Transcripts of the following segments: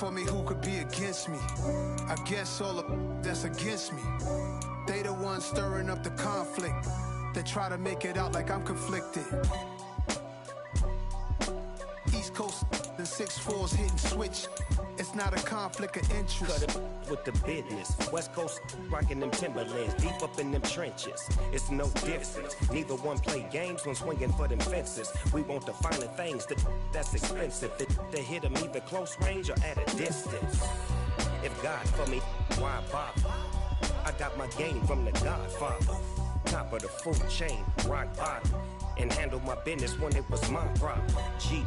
for me, who could be against me? I guess all the that's against me. They the ones stirring up the conflict. They try to make it out like I'm conflicted. East Coast and 6'4's hitting switch. It's not a conflict of interest. Cut it with the business. West Coast rocking them Timberlands, deep up in them trenches. It's no difference. Neither one play games when swinging for them fences. We want the finer things that's expensive. They hit them either close range or at a distance. If God for me, why bother? I got my game from the Godfather. Top of the food chain, rock bottom. And handle my business when it was my problem. Jeep.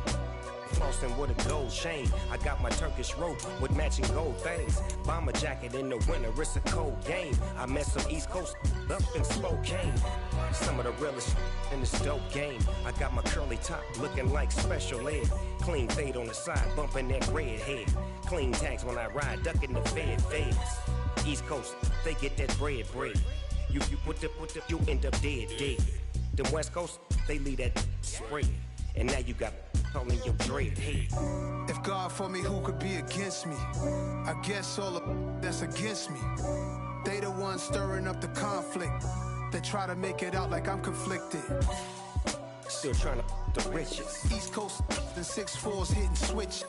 Flossing with a gold chain. I got my Turkish rope with matching gold things. Bomber jacket in the winter, it's a cold game. I met some East Coast up in Spokane. Some of the realest in this dope game. I got my curly top looking like special ed. Clean fade on the side, bumping that red head. Clean tags when I ride, ducking the feds. East Coast, they get that bread. You you end up dead. Them West Coast, they leave that spread. And now you got calling your dread head. If God for me, who could be against me? I guess all the that's against me. They the ones stirring up the conflict. They try to make it out like I'm conflicted. Still trying to the riches. East Coast and 6'4's hitting switch.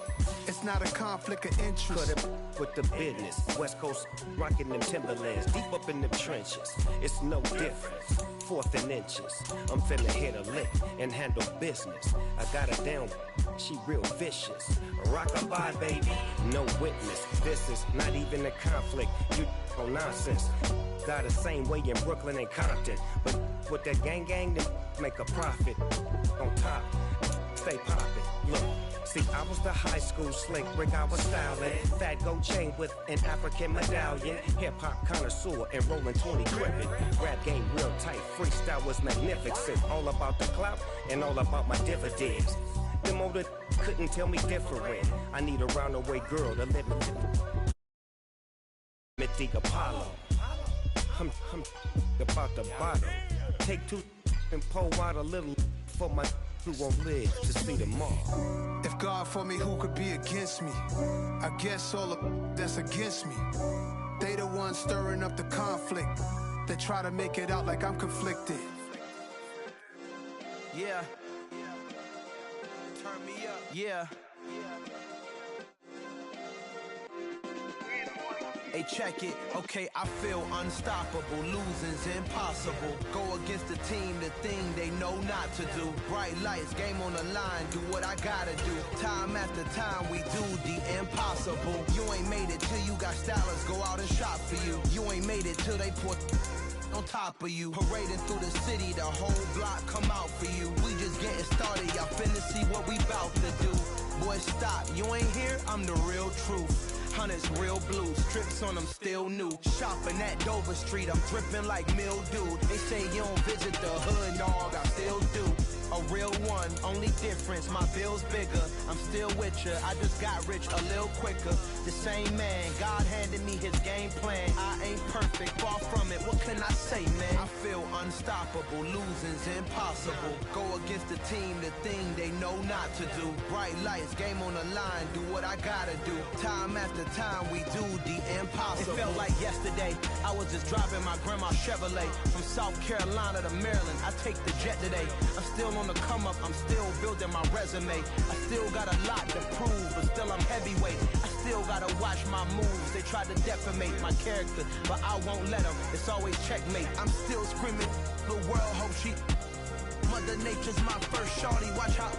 It's not a conflict of interest. Cut it with the business. West Coast rocking them Timberlands, deep up in them trenches. It's no difference. 4th and inches. I'm finna hit a lick and handle business. I got her down, she real vicious. Rock-a-bye, baby, no witness. This is not even a conflict. You on nonsense. Got the same way in Brooklyn and Compton. But with that gang, then make a profit. On top, stay poppin'. Look. See, I was the high school slick Rick, I was styling. Fat gold chain with an African medallion. Hip-hop connoisseur and rolling 20 gripping. Rap game real tight, freestyle was magnificent. All about the clout and all about my dividends. Them older couldn't tell me different. I need a roundaway girl to live with the Apollo. I'm about the bottom. Take 2 and pull out a little for my who won't live to see tomorrow. If God for me, who could be against me? I guess all the that's against me. They the ones stirring up the conflict. They try to make it out like I'm conflicted. Yeah. Turn me up. Yeah. Hey, check it. Okay, I feel unstoppable. Losing's impossible. Go against the team, the thing they know not to do. Bright lights, game on the line, do what I gotta do. Time after time, we do the impossible. You ain't made it till you got stylists go out and shop for you. You ain't made it till they put on top of you. Parading through the city, the whole block come out for you. We just getting started, y'all finna see what we bout to do. Boy, stop, you ain't here, I'm the real truth. Hunters real blue, strips on them still new. Shopping at Dover Street, I'm dripping like mildew. They say you don't visit the hood, dog, I still do. A real one, only difference, my bill's bigger. I'm still with ya, I just got rich a little quicker. The same man, God handed me his game plan. I ain't perfect, far from it, what can I say, man? I feel unstoppable, losing's impossible. Go against the team, the thing they know not to do. Bright lights, game on the line, do what I gotta do. Time after time, we do the impossible. It felt like yesterday, I was just driving my grandma's Chevrolet. From South Carolina to Maryland, I take the jet today. I'm still on the come up, I'm still building my resume. I still got a lot to prove, but still I'm heavyweight. I still gotta watch my moves. They try to defamate my character, but I won't let them. It's always checkmate. I'm still screaming, the world hope she. Mother Nature's my first shorty, watch how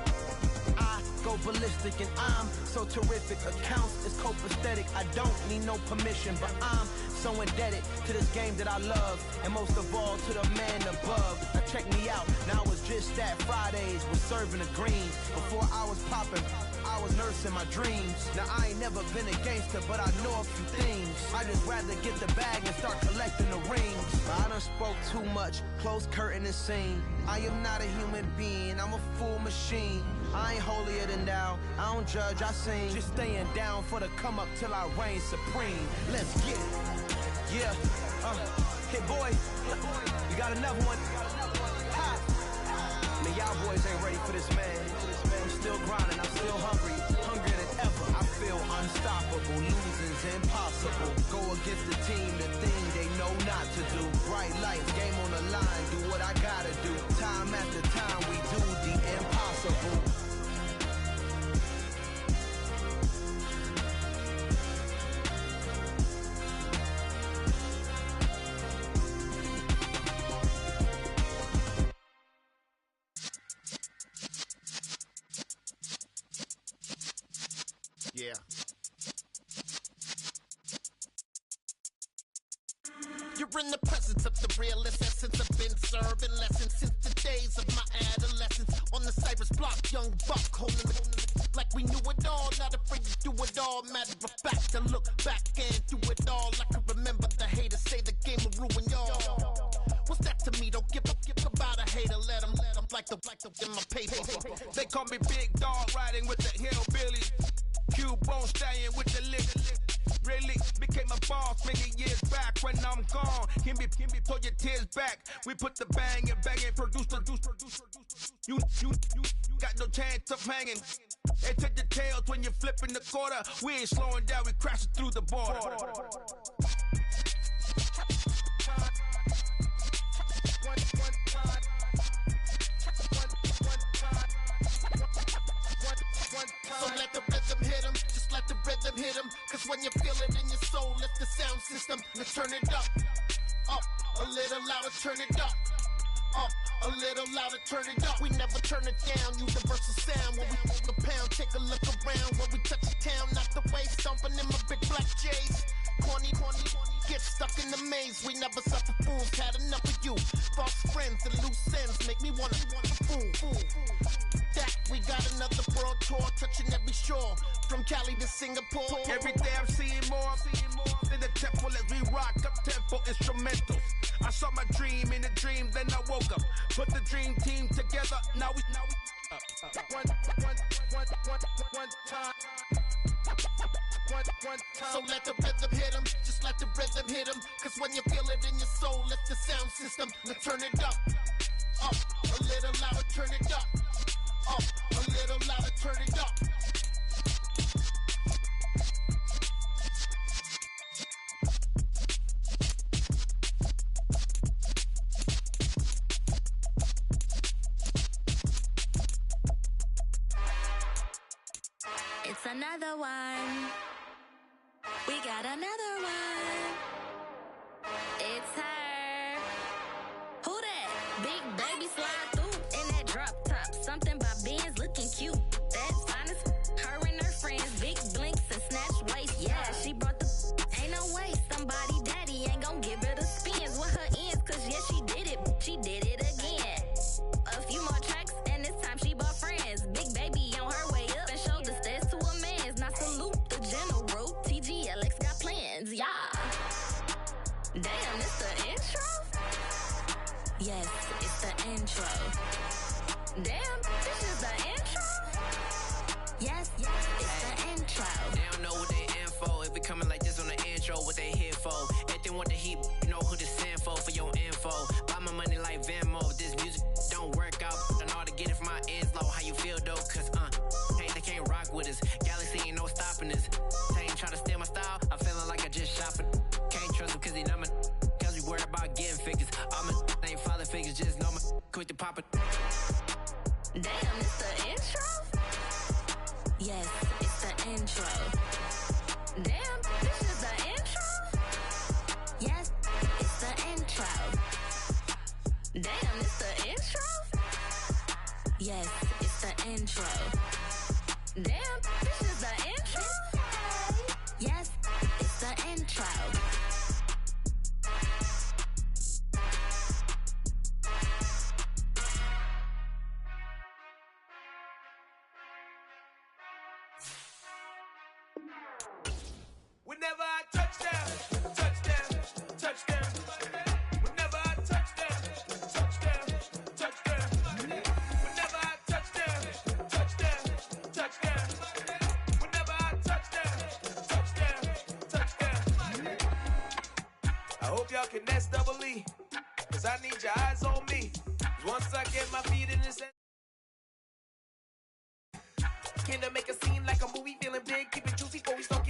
I go ballistic and I'm so terrific. Accounts is copacetic, I don't need no permission, but I'm so indebted to this game that I love, and most of all to the man above. Now check me out, now it's just that Fridays was serving the greens. Before I was popping, I was nursing my dreams. Now I ain't never been a gangster, but I know a few things. I just rather get the bag and start collecting the rings. I done spoke too much, close curtain and scene. I am not a human being, I'm a full machine. I ain't holier than thou, I don't judge, I sing. Just staying down for the come up till I reign supreme. Let's get it. Yeah, hey boy, you got another one. Ha. Man, y'all boys ain't ready for this, man. I'm still grinding, I'm still hungry, hungrier than ever. I feel unstoppable, losing's impossible. Go against the team, the thing they know not to do. Bright lights, game on the line, do what I gotta do. Time after time, we do the impossible. Yeah. You're in the presence of the realest essence. I've been serving lessons since the days of my adolescence. On the Cypress block, young buck holding the like we knew it all. Not afraid to do it all. Matter of fact, to look back and do it all. I can remember the haters say the game will ruin y'all. What's that to me? Don't give about a hater. Let them like the in my paper. They call me Big Dog, riding with the hillbillies. Cubone staying with the lick. Really became a boss many years back. When I'm gone, can be pull your tears back. We put the bang and produce. You got no chance of hanging. They take the tails when you're flipping the quarter. We ain't slowing down, we crashing through the border. So let the rhythm hit him, just let the rhythm hit him. Cause when you feel it in your soul, let the sound system, let's turn it up. Up, a little louder, turn it up. Up, a little louder, turn it up. We never turn it down, universal sound. When we move the pound, take a look around. When we touch the town, not the way, stomping in my big black J's. Corny, get stuck in the maze. We never suffer fools, had enough of you. False friends and loose ends make me wanna fool. That we got another world tour, touching every shore, from Cali to Singapore. Every day I'm seeing more in the temple as we rock up tempo instrumentals. I saw my dream in a dream, then I woke up. Put the dream team together, now we one time. So let the rhythm hit him, just let the rhythm hit him. Cause when you feel it in your soul, let the sound system, let's turn it up. Up, a little louder, turn it up. Up, a little louder, turn it up. It's another one. We got another one. It's her. Who that? Big baby slide through in that drop top. Something by Benz looking cute. That's honest. Her and her friends, big blinks and snatch waist. Yeah, she brought the. Ain't no way somebody daddy ain't gon' give her the spins with her ends. Cause yeah, she did it. She did it again. A few more tracks and this time she bought friends. Big baby on her way up and showed the stairs to a man's. Now salute the general. TGLX got plans, yeah. Damn, it's the intro? Yes, it's the intro. Damn, this is the intro? Yes, it's the intro. They don't know what they in for. If we coming like this on the intro, what they here for? If they want the heat, you know who to send for your info. Buy my money like Venmo. This music don't work out. I know how to get it from my ends low. How you feel though? Cause hey, they can't rock with us. Galaxy ain't no stopping us. They ain't trying to steal my style. I'm feeling like I just shopping. Can't trust them cause they know my. Cause we worried about getting figures. All my ain't father figures. Just know my quick to pop it. Damn, it's the intro? Yes, it's the intro. Damn, this is the intro? Yes, it's the intro. Damn, it's the intro? Yes, it's the intro. Damn, this is the intro? Yes, it's the intro. Whenever I touchdown, touchdown, touchdown. Whenever I touchdown, touchdown, touchdown. Whenever I touchdown, touchdown, touchdown. Whenever I touchdown, touchdown. I hope y'all can nest double E, cause I need your eyes on me. Once I get my feet in this. Can I make a scene like a movie, feeling big, keep it juicy before we start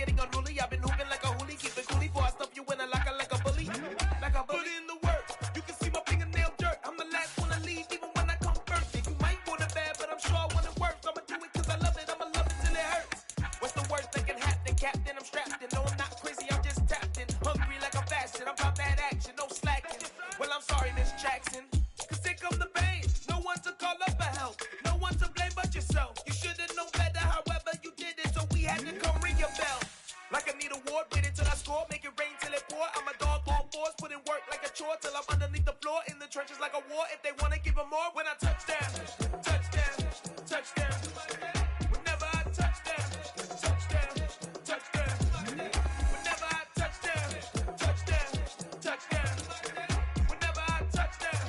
till I'm underneath the floor in the trenches like a war. If they want to give them more, when I touch down, touchdown, touchdown. Whenever I touch down, touchdown, touchdown. Whenever I touch down, touchdown, touchdown. Whenever I touch down,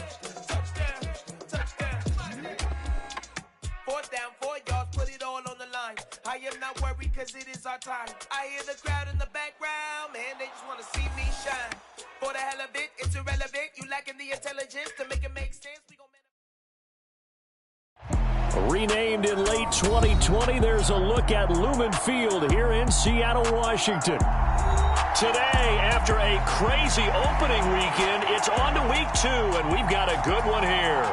touchdown, touchdown. 4th down, 4 yards, put it all on the line. I am not worried cause it is our time. I hear the crowd in the background, man, they just want to see me shine. For the hell of it, it's irrelevant. You lacking the intelligence to make it make sense. We gon' Renamed in late 2020, there's a look at Lumen Field here in Seattle, Washington. Today, after a crazy opening weekend, it's on to week 2, and we've got a good one here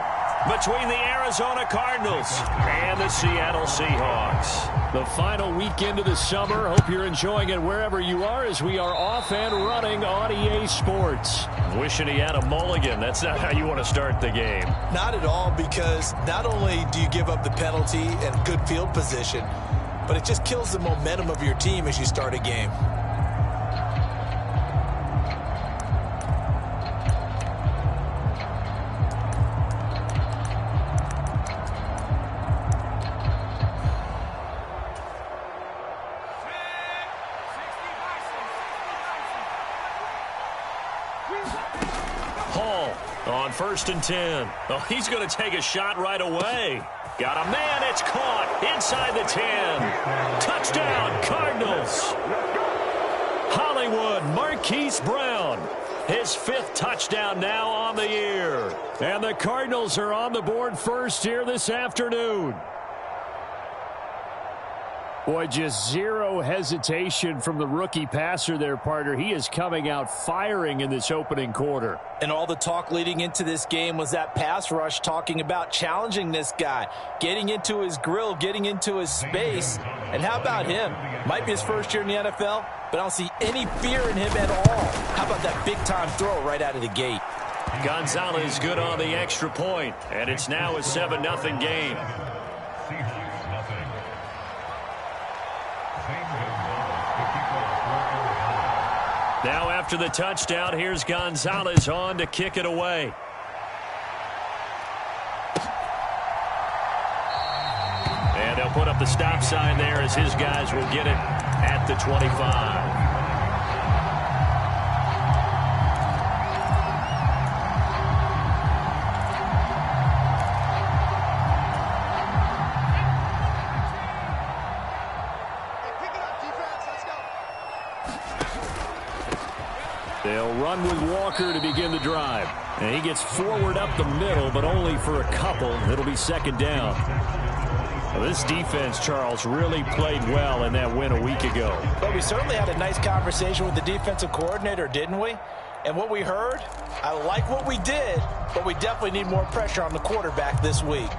between the Arizona Cardinals and the Seattle Seahawks. The final weekend of the summer. Hope you're enjoying it wherever you are as we are off and running on EA Sports. Wishing he had a mulligan. That's not how you want to start the game. Not at all, because not only do you give up the penalty and good field position, but it just kills the momentum of your team as you start a game. On 1st and 10. Oh, he's going to take a shot right away. Got a man. It's caught inside the 10. Touchdown, Cardinals. Hollywood Marquise Brown. His 5th touchdown now on the year. And the Cardinals are on the board first here this afternoon. Boy, just zero hesitation from the rookie passer there, partner. He is coming out firing in this opening quarter. And all the talk leading into this game was that pass rush, talking about challenging this guy, getting into his grill, getting into his space. And how about him? Might be his first year in the NFL, but I don't see any fear in him at all. How about that big-time throw right out of the gate? Gonzalez good on the extra point, and it's now a 7-0 game. Now after the touchdown, here's Gonzalez on to kick it away. And they'll put up the stop sign there as his guys will get it at the 25. They'll run with Walker to begin the drive. And he gets forward up the middle, but only for a couple. It'll be 2nd down. Well, this defense, Charles, really played well in that win a week ago. But we certainly had a nice conversation with the defensive coordinator, didn't we? And what we heard, I like what we did, but we definitely need more pressure on the quarterback this week.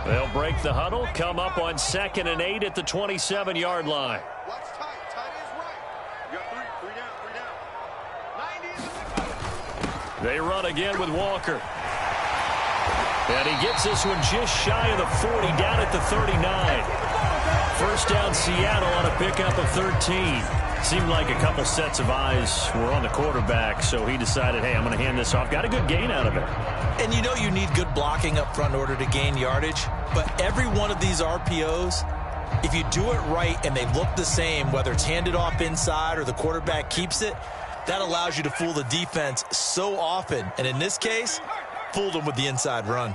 They'll break the huddle, come up on 2nd and 8 at the 27-yard line. Watch tight. Tight is right. You got three down. 90. They run again with Walker. And he gets this one just shy of the 40, down at the 39. 1st down Seattle on a pickup of 13. Seemed like a couple sets of eyes were on the quarterback, so he decided, hey, I'm going to hand this off. Got a good gain out of it. And you know you need good blocking up front in order to gain yardage. But every one of these RPOs, if you do it right and they look the same, whether it's handed off inside or the quarterback keeps it, that allows you to fool the defense so often. And in this case, fooled them with the inside run.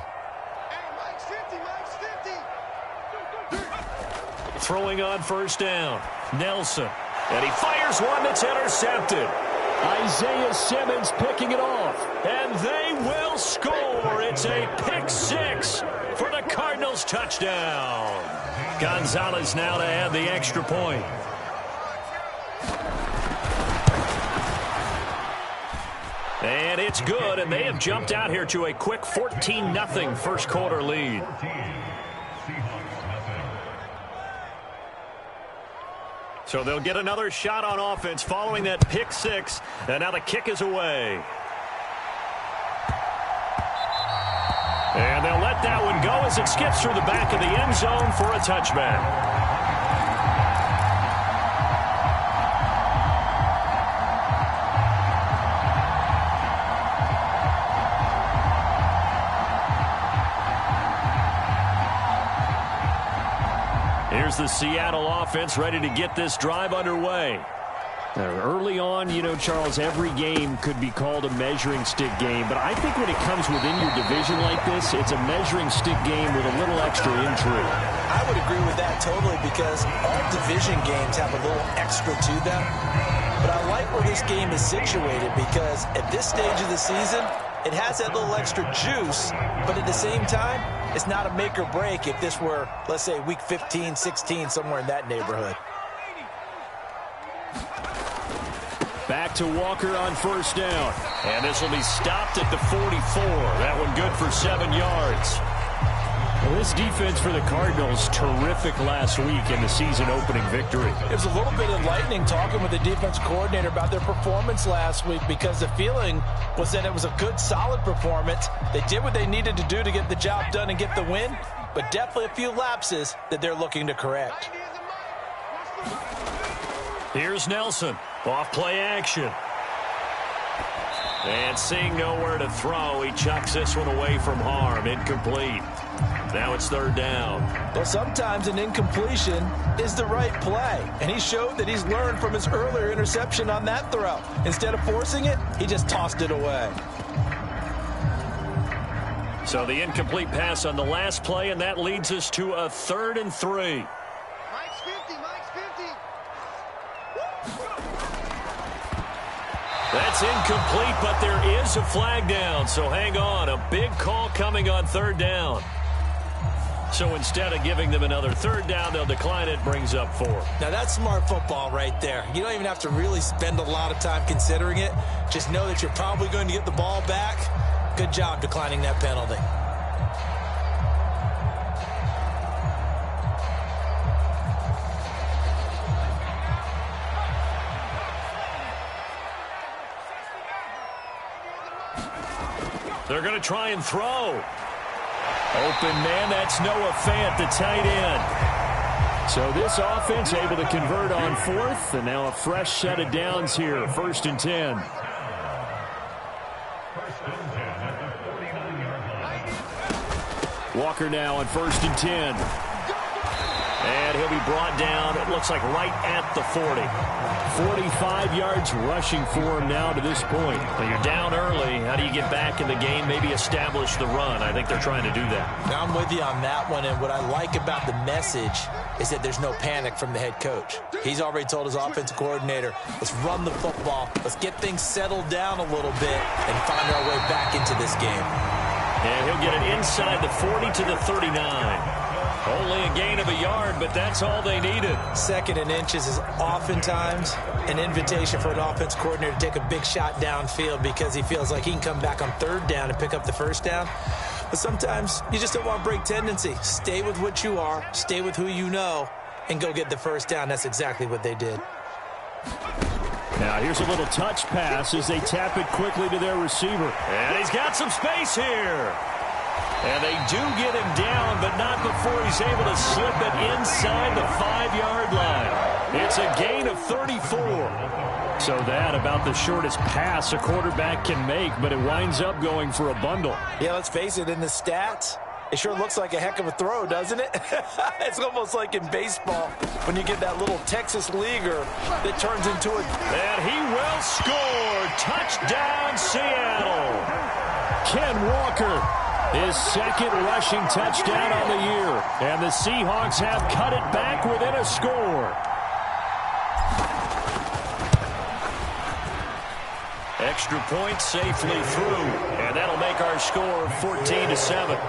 Throwing on 1st down, Nelson. And he fires one that's intercepted. Isaiah Simmons picking it off. And they will score. It's a pick 6 for the Cardinals touchdown. Gonzalez now to add the extra point. And it's good, and they have jumped out here to a quick 14-0 first quarter lead. So they'll get another shot on offense following that pick 6, and now the kick is away. And they'll let that one go as it skips through the back of the end zone for a touchback. Here's the Seattle offense ready to get this drive underway. Early on, Charles, every game could be called a measuring stick game. But I think when it comes within your division like this, it's a measuring stick game with a little extra intrigue. I would agree with that totally because all division games have a little extra to them. But I like where this game is situated because at this stage of the season, it has that little extra juice. But at the same time, it's not a make or break if this were, let's say, week 15, 16, somewhere in that neighborhood. Back to Walker on first down. And this will be stopped at the 44. That one good for 7 yards. Well, this defense for the Cardinals, terrific last week in the season-opening victory. It was a little bit enlightening talking with the defense coordinator about their performance last week because the feeling was that it was a good, solid performance. They did what they needed to do to get the job done and get the win, but definitely a few lapses that they're looking to correct. Here's Nelson. Off play action. And seeing nowhere to throw, he chucks this one away from harm. Incomplete. Now it's third down. Well, sometimes an incompletion is the right play. And he showed that he's learned from his earlier interception on that throw. Instead of forcing it, he just tossed it away. So the incomplete pass on the last play, and that leads us to a 3rd and 3. Mike's 50, Mike's 50. That's incomplete, but there is a flag down, so hang on. A big call coming on 3rd down. So instead of giving them another 3rd down, they'll decline it, brings up 4. Now that's smart football right there. You don't even have to really spend a lot of time considering it. Just know that you're probably going to get the ball back. Good job declining that penalty. They're going to try and throw. Open man, that's Noah Fant, the tight end. So this offense able to convert on 4th, and now a fresh set of downs here, 1st and 10. Walker now on 1st and 10. And he'll be brought down, it looks like right at the 40. 45 yards rushing for him now to this point. When you're down early, how do you get back in the game, maybe establish the run? I think they're trying to do that. Now I'm with you on that one, and what I like about the message is that there's no panic from the head coach. He's already told his offensive coordinator, let's run the football, let's get things settled down a little bit and find our way back into this game. And he'll get it inside the 40 to the 39. Only a gain of a yard, but that's all they needed. 2nd and inches is oftentimes an invitation for an offense coordinator to take a big shot downfield because he feels like he can come back on 3rd down and pick up the 1st down. But sometimes you just don't want to break tendency. Stay with what you are, stay with who you know, and go get the 1st down. That's exactly what they did. Now here's a little touch pass as they tap it quickly to their receiver. And he's got some space here. And they do get him down, but not before he's able to slip it inside the 5-yard line. It's a gain of 34. So that about the shortest pass a quarterback can make, but it winds up going for a bundle. Yeah, let's face it, in the stats, it sure looks like a heck of a throw, doesn't it? It's almost like in baseball when you get that little Texas leaguer that turns into a... And he will score. Touchdown, Seattle. Ken Walker. His 2nd rushing touchdown on the year. And the Seahawks have cut it back within a score. Extra point safely through. And that'll make our score 14-7.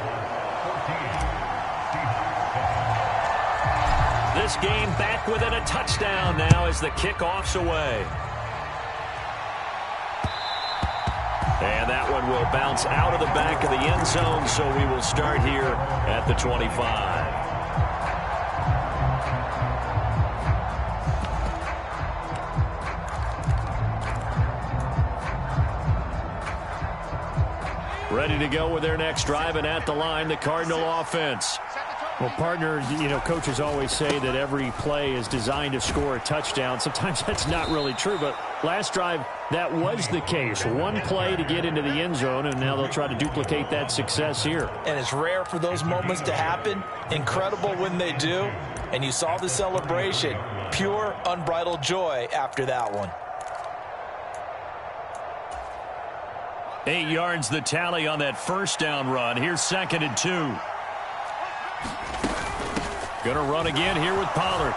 This game back within a touchdown now as the kickoff's away. And that one will bounce out of the back of the end zone, so we will start here at the 25. Ready to go with their next drive, and at the line, the Cardinal offense. Well, partner, coaches always say that every play is designed to score a touchdown. Sometimes that's not really true, but last drive, that was the case. One play to get into the end zone, and now they'll try to duplicate that success here. And it's rare for those moments to happen. Incredible when they do. And you saw the celebration. Pure, unbridled joy after that one. 8 yards the tally on that first down run. Here's 2nd and 2. Gonna run again here with Pollard.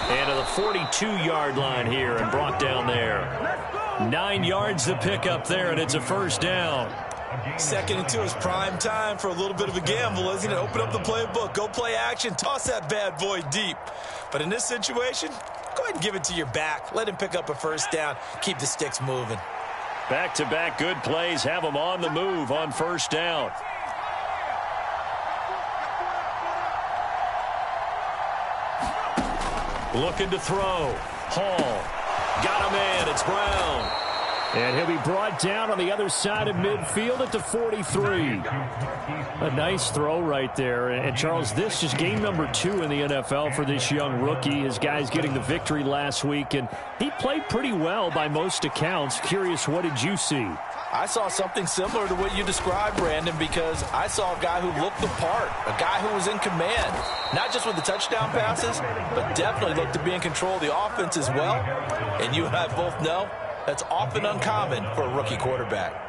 And to the 42-yard line here and brought down there. 9 yards to pick up there, and it's a first down. 2nd and 2 is prime time for a little bit of a gamble, isn't it? Open up the playbook, go play action, toss that bad boy deep. But in this situation, go ahead and give it to your back. Let him pick up a first down. Keep the sticks moving. Back-to-back good plays have them on the move on first down. Looking to throw. Hall. Got him in. It's Brown. And he'll be brought down on the other side of midfield at the 43. A nice throw right there. And, Charles, this is game number 2 in the NFL for this young rookie. His guys getting the victory last week, and he played pretty well by most accounts. Curious, what did you see? I saw something similar to what you described, Brandon, because I saw a guy who looked the part, a guy who was in command, not just with the touchdown passes, but definitely looked to be in control of the offense as well. And you and I both know that's often uncommon for a rookie quarterback.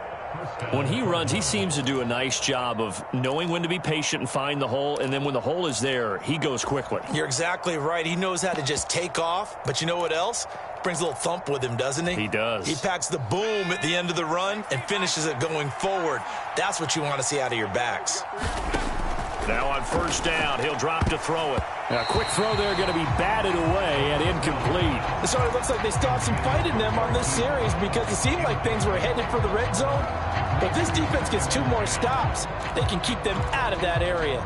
When he runs, he seems to do a nice job of knowing when to be patient and find the hole, and then when the hole is there, he goes quickly. You're exactly right. He knows how to just take off, but you know what else? Brings a little thump with him, doesn't he? He does. He packs the boom at the end of the run and finishes it going forward. That's what you want to see out of your backs. Now on first down, he'll drop to throw it. A quick throw there going to be batted away and incomplete. It already looks like they still have some fight in them on this series because it seemed like things were headed for the red zone. But this defense gets 2 more stops. They can keep them out of that area.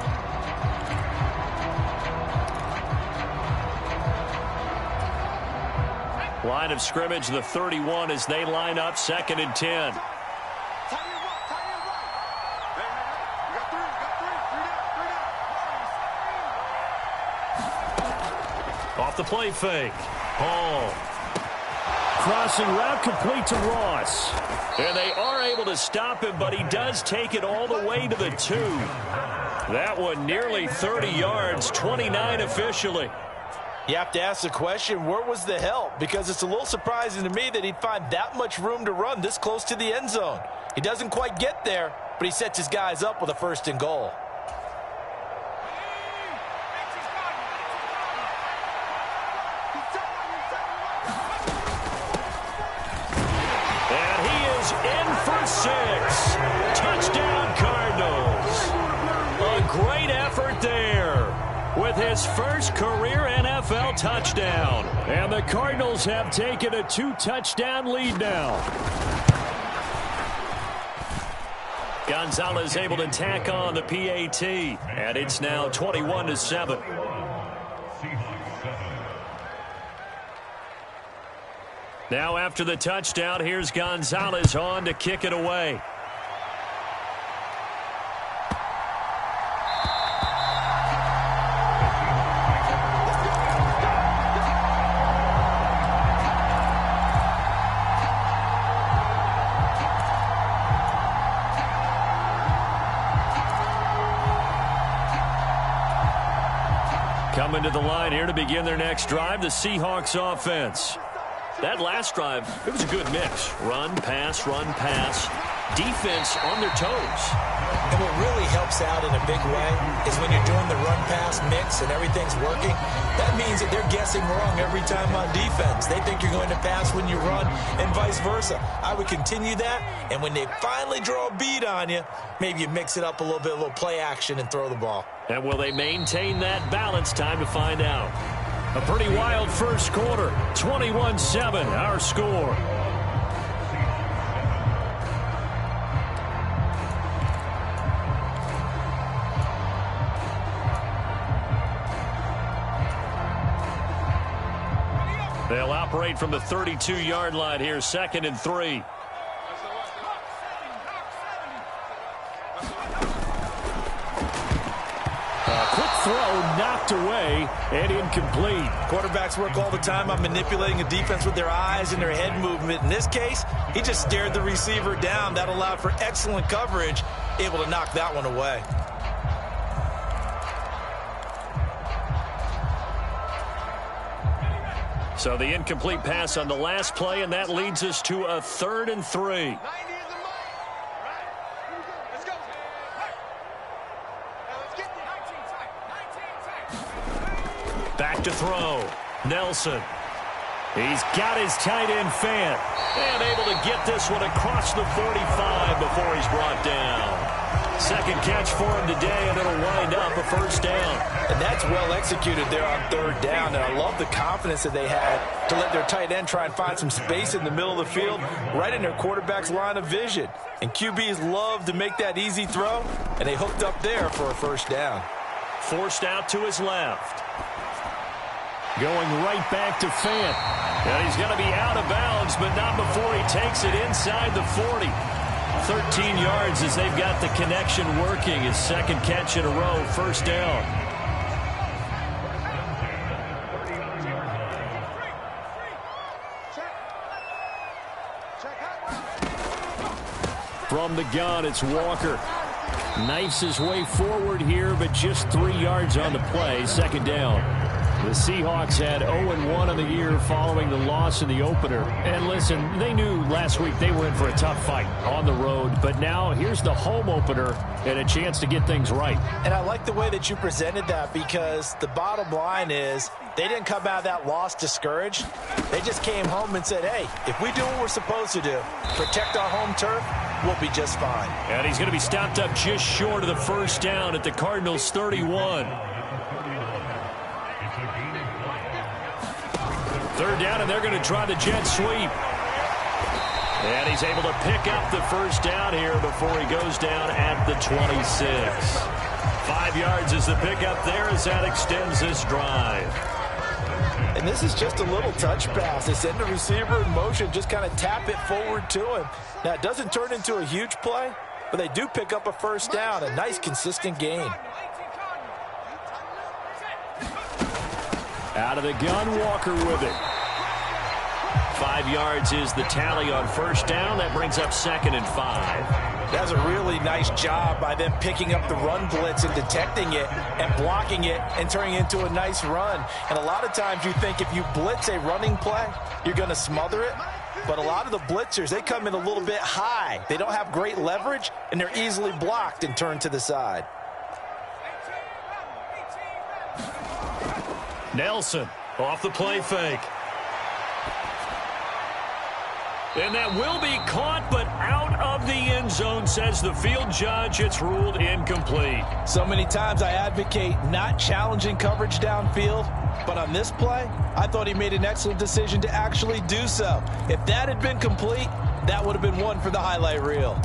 Line of scrimmage, the 31 as they line up 2nd and 10. Off the play fake. Hall. Crossing route complete to Ross. And they are able to stop him, but he does take it all the way to the 2. That one nearly 30 yards, 29 officially. You have to ask the question, where was the help? Because it's a little surprising to me that he'd find that much room to run this close to the end zone. He doesn't quite get there, but he sets his guys up with a 1st and goal. And he is in for 6. Touchdown, Cardinals. A great effort there with his first career NFL touchdown. And the Cardinals have taken a 2-touchdown lead now. Gonzalez able to tack on the PAT, and it's now 21-7. Now after the touchdown, here's Gonzalez on to kick it away. Coming to the line here to begin their next drive, the Seahawks offense. That last drive, it was a good mix. Run, pass, defense on their toes. And what really helps out in a big way is when you're doing the run-pass mix and everything's working, that means that they're guessing wrong every time on defense. They think you're going to pass when you run and vice versa. I would continue that, and when they finally draw a bead on you, maybe you mix it up a little bit, a little play action and throw the ball. And will they maintain that balance? Time to find out. A pretty wild first quarter. 21-7, our score. They'll operate from the 32-yard line here, 2nd and 3. Quick throw knocked away and incomplete. Quarterbacks work all the time on manipulating a defense with their eyes and their head movement. In this case, he just stared the receiver down. That allowed for excellent coverage, able to knock that one away. So the incomplete pass on the last play, and that leads us to a 3rd and 3. Back to throw. Nelson. He's got his tight end Fant. And able to get this one across the 45 before he's brought down. Second catch for him today, and it'll wind up a 1st down. And that's well executed there on 3rd down. And I love the confidence that they had to let their tight end try and find some space in the middle of the field, right in their quarterback's line of vision. And QBs love to make that easy throw, and they hooked up there for a 1st down. Forced out to his left. Going right back to Fant. And he's going to be out of bounds, but not before he takes it inside the 40. 13 yards as they've got the connection working. His 2nd catch in a row, 1st down. From the gun, it's Walker. Knifes his way forward here, but just 3 yards on the play. 2nd down. The Seahawks had 0-1 on the year following the loss in the opener. And listen, they knew last week they were in for a tough fight on the road. But now here's the home opener and a chance to get things right. And I like the way that you presented that, because the bottom line is they didn't come out of that loss discouraged. They just came home and said, hey, if we do what we're supposed to do, protect our home turf, we'll be just fine. And he's going to be stopped up just short of the 1st down at the Cardinals' 31. 3rd down, and they're going to try the jet sweep. And he's able to pick up the 1st down here before he goes down at the 26. 5 yards is the pickup there as that extends this drive. And this is just a little touch pass. They send the receiver in motion, just kind of tap it forward to him. Now, it doesn't turn into a huge play, but they do pick up a 1st down, a nice, consistent gain. Out of the gun, Walker with it. 5 yards is the tally on 1st down. That brings up 2nd and 5. That's a really nice job by them picking up the run blitz and detecting it and blocking it and turning it into a nice run. And a lot of times you think if you blitz a running play, you're going to smother it. But a lot of the blitzers, they come in a little bit high. They don't have great leverage, and they're easily blocked and turned to the side. Nelson off the play fake. And that will be caught, but out of the end zone, says the field judge. It's ruled incomplete. So many times I advocate not challenging coverage downfield, but on this play, I thought he made an excellent decision to actually do so. If that had been complete, that would have been one for the highlight reel.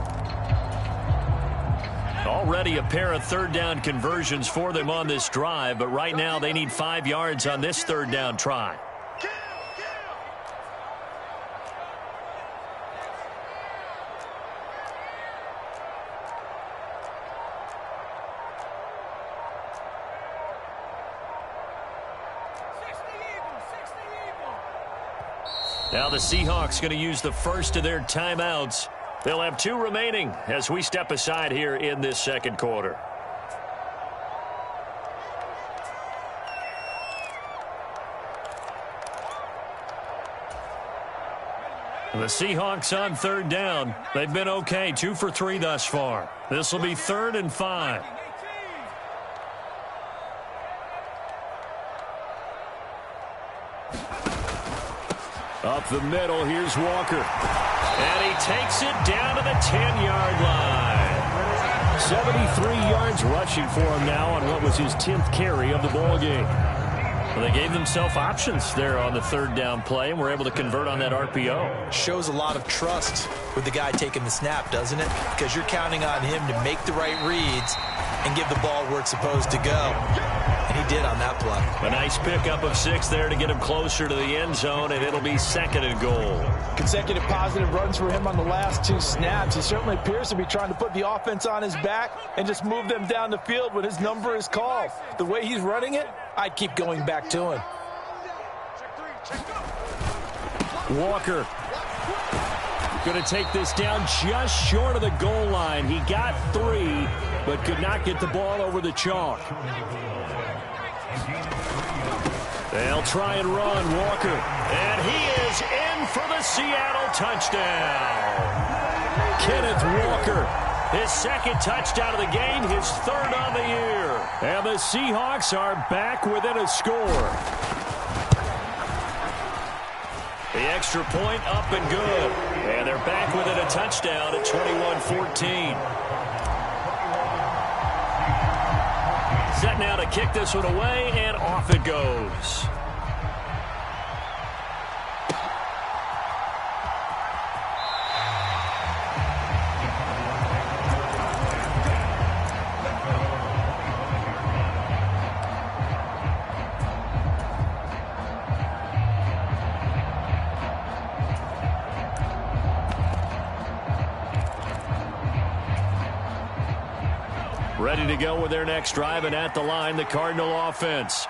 Already a pair of 3rd down conversions for them on this drive, but right now they need 5 yards on this 3rd down try. Now the Seahawks going to use the first of their timeouts. They'll have 2 remaining as we step aside here in this 2nd quarter. The Seahawks on 3rd down. They've been okay, 2 for 3 thus far. This will be 3rd and 5. Up the middle, here's Walker. And he takes it down to the 10-yard line. 73 yards rushing for him now on what was his 10th carry of the ball game. Well, they gave themselves options there on the 3rd down play and were able to convert on that RPO. Shows a lot of trust with the guy taking the snap, doesn't it? Because you're counting on him to make the right reads and give the ball where it's supposed to go. And he did on that play. A nice pickup of 6 there to get him closer to the end zone, and it'll be 2nd and goal. Consecutive positive runs for him on the last 2 snaps. He certainly appears to be trying to put the offense on his back and just move them down the field when his number is called. The way he's running it, I'd keep going back to him. Walker going to take this down just short of the goal line. He got 3, but could not get the ball over the chalk. They'll try and run Walker. And he is in for the Seattle touchdown. Kenneth Walker, his second touchdown of the game, his third on the year. And the Seahawks are back within a score. The extra point up and good. And they're back within a touchdown at 21-14. Set now to kick this one away, and off it goes. Ready to go with their next drive, and at the line, the Cardinal offense.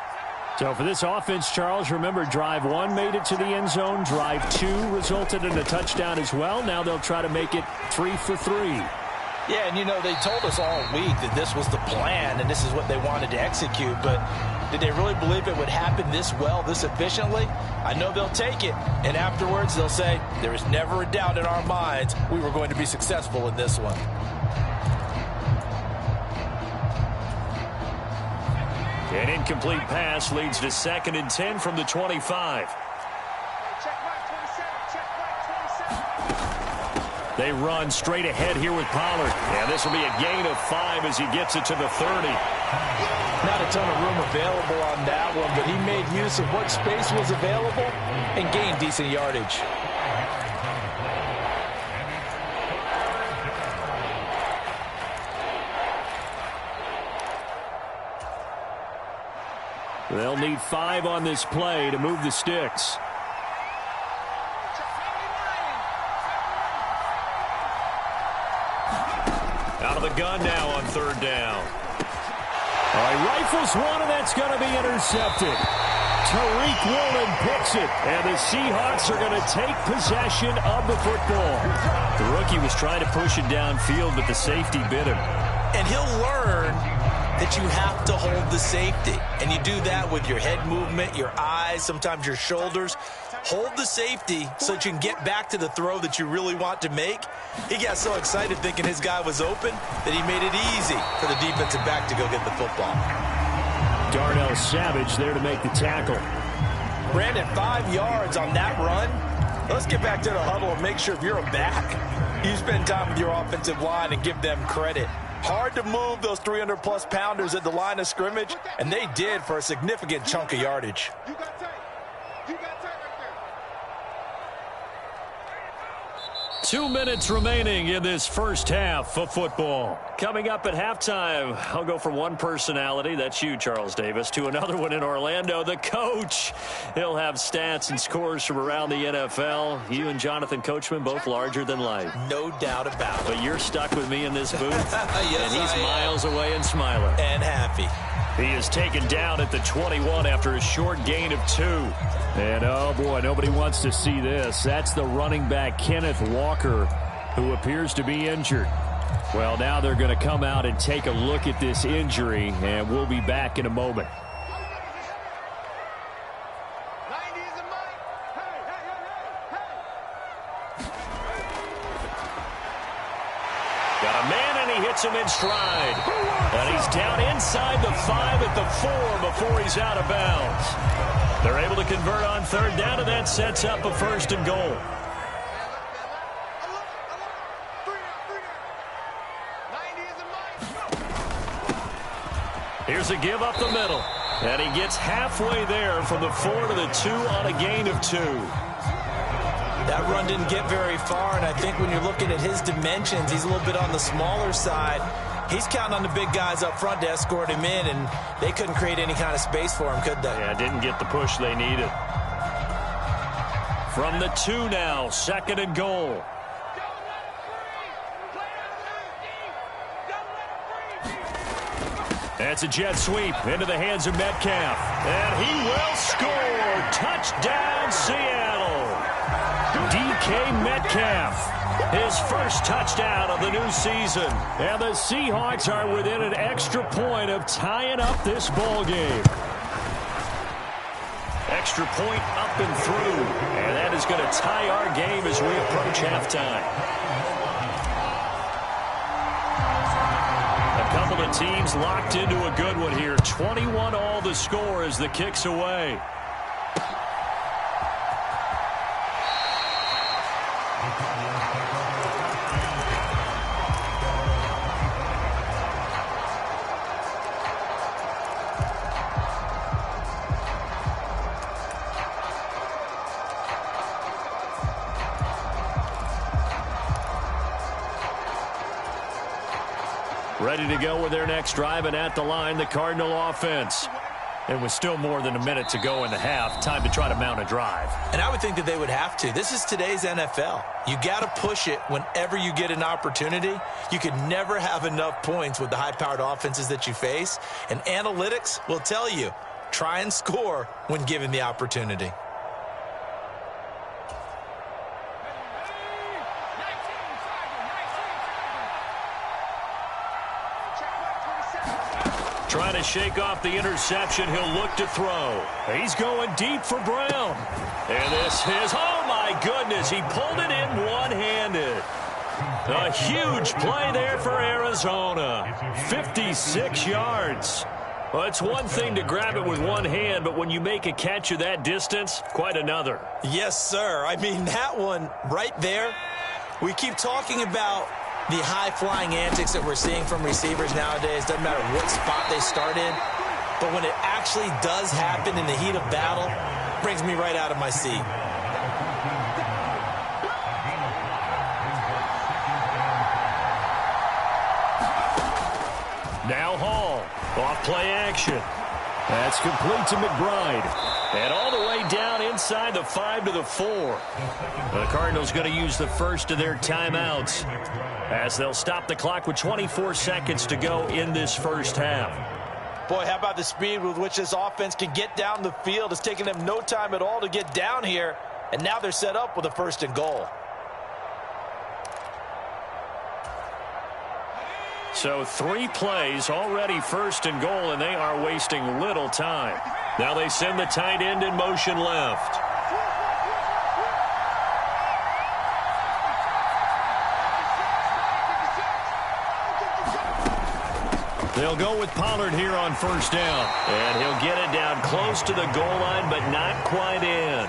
So for this offense, Charles, remember, drive 1 made it to the end zone. Drive 2 resulted in a touchdown as well. Now they'll try to make it 3 for 3. Yeah, and, you know, they told us all week that this was the plan and this is what they wanted to execute. But did they really believe it would happen this well, this efficiently? I know they'll take it, and afterwards they'll say, there is never a doubt in our minds we were going to be successful in this one. An incomplete pass leads to 2nd and 10 from the 25. They run straight ahead here with Pollard. And this will be a gain of 5 as he gets it to the 30. Not a ton of room available on that one, but he made use of what space was available and gained decent yardage. They'll need 5 on this play to move the sticks. Out of the gun now on 3rd down. He rifles one, and that's going to be intercepted. Tariq Woolen picks it, and the Seahawks are going to take possession of the football. The rookie was trying to push it downfield, but the safety bit him. And he'll learn that you have to hold the safety. And you do that with your head movement, your eyes, sometimes your shoulders. Hold the safety so that you can get back to the throw that you really want to make. He got so excited thinking his guy was open that he made it easy for the defensive back to go get the football. Darnell Savage there to make the tackle. Brandon, 5 yards on that run. Let's get back to the huddle and make sure if you're a back, you spend time with your offensive line and give them credit. Hard to move those 300-plus pounders at the line of scrimmage, and they did for a significant chunk of yardage. 2 minutes remaining in this first half of football. Coming up at halftime, I'll go from one personality, that's you, Charles Davis, to another one in Orlando, the coach. He'll have stats and scores from around the NFL. You and Jonathan Coachman, both larger than life. No doubt about it. But you're stuck with me in this booth, yes, and he's miles away and smiling. And happy. He is taken down at the 21 after a short gain of 2. And, oh, boy, nobody wants to see this. That's the running back, Kenneth Walker, who appears to be injured. Well, now they're going to come out and take a look at this injury, and we'll be back in a moment. Got a man, and he hits him in stride. And he's down inside the 5 at the 4 before he's out of bounds. They're able to convert on 3rd down, and that sets up a 1st and goal. Here's a give up the middle. And he gets halfway there from the 4 to the 2 on a gain of 2. That run didn't get very far, and I think when you're looking at his dimensions, he's a little bit on the smaller side. He's counting on the big guys up front to escort him in, and they couldn't create any kind of space for him, could they? Yeah, didn't get the push they needed. From the 2 now, 2nd and goal. That's a jet sweep into the hands of Metcalf. And he will score. Touchdown, Seattle. DK Metcalf. His first touchdown of the new season. And the Seahawks are within an extra point of tying up this ball game. extra point up and through. And that is going to tie our game as we approach halftime. A couple of teams locked into a good one here. 21 all the score as the kick's away. Ready to go with their next drive, and at the line, the Cardinal offense. And with still more than a minute to go in the half, time to try to mount a drive. And I would think that they would have to. This is today's NFL. You got to push it whenever you get an opportunity. You could never have enough points with the high-powered offenses that you face. And analytics will tell you, try and score when given the opportunity. Trying to shake off the interception. He'll look to throw. He's going deep for Brown. And this is, oh my goodness, he pulled it in one-handed. A huge play there for Arizona. 56 yards. Well, it's one thing to grab it with one hand, but when you make a catch of that distance, quite another. Yes, sir. I mean, that one right there, we keep talking about the high-flying antics that we're seeing from receivers nowadays. Doesn't matter what spot they start in. But when it actually does happen in the heat of battle, it brings me right out of my seat. Now Hall, off play action. That's complete to McBride. And all the way down inside the 5 to the 4. The Cardinals going to use the first of their timeouts as they'll stop the clock with 24 seconds to go in this first half. Boy, how about the speed with which this offense can get down the field? It's taken them no time at all to get down here, and now they're set up with a 1st and goal. So 3 plays already 1st and goal, and they are wasting little time. Now they send the tight end in motion left. They'll go with Pollard here on 1st down. And he'll get it down close to the goal line, but not quite in.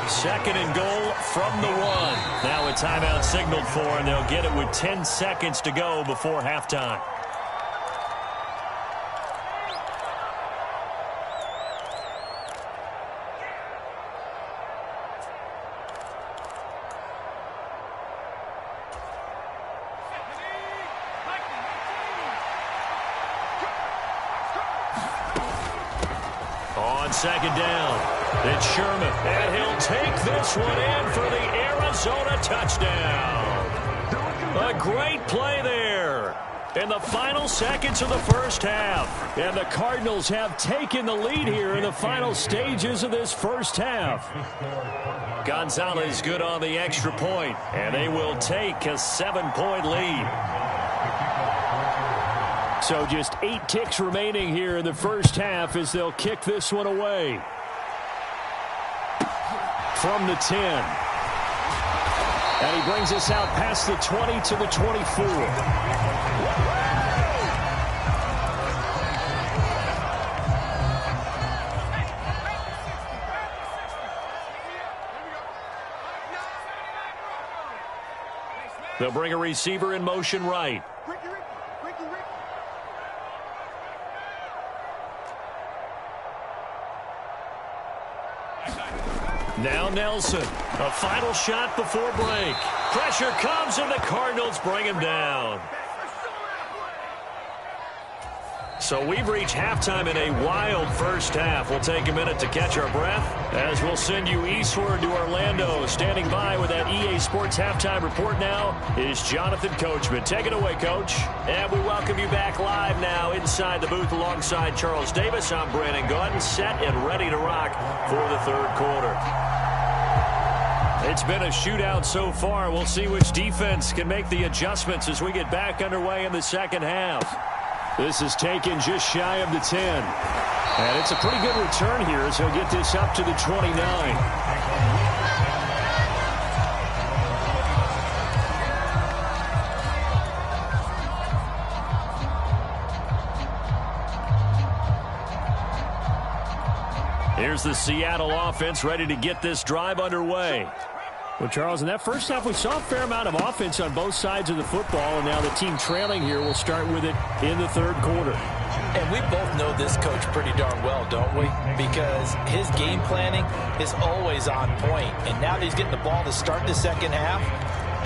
2nd and goal from the 1. Now a timeout signaled for, and they'll get it with 10 seconds to go before halftime. On 2nd down, it's Sherman, and he'll take this one in for the Arizona touchdown. A great play there in the final seconds of the first half. And the Cardinals have taken the lead here in the final stages of this first half. Gonzalez good on the extra point, and they will take a 7-point lead. So just 8 ticks remaining here in the first half as they'll kick this one away. From the 10. And he brings us out past the 20 to the 24. They'll bring a receiver in motion right. Now Nelson, a final shot before break. Pressure comes and the Cardinals bring him down. So we've reached halftime in a wild first half. We'll take a minute to catch our breath as we'll send you eastward to Orlando. Standing by with that EA Sports halftime report now is Jonathan Coachman. Take it away, Coach. And we welcome you back live now inside the booth alongside Charles Davis. I'm Brandon Gordon, set and ready to rock for the 3rd quarter. It's been a shootout so far. We'll see which defense can make the adjustments as we get back underway in the second half. This is taken just shy of the 10. And it's a pretty good return here as he'll get this up to the 29. Here's the Seattle offense ready to get this drive underway. Well, Charles, in that first half, we saw a fair amount of offense on both sides of the football, and now the team trailing here will start with it in the third quarter. And we both know this coach pretty darn well, don't we? Because his game planning is always on point. And now that he's getting the ball to start the second half,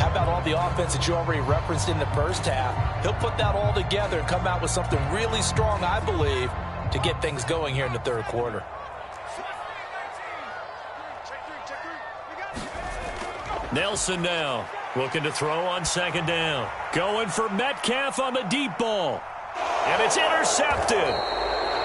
how about all the offense that you already referenced in the first half? He'll put that all together and come out with something really strong, I believe, to get things going here in the third quarter. Nelson now looking to throw on second down. Going for Metcalf on the deep ball. And it's intercepted.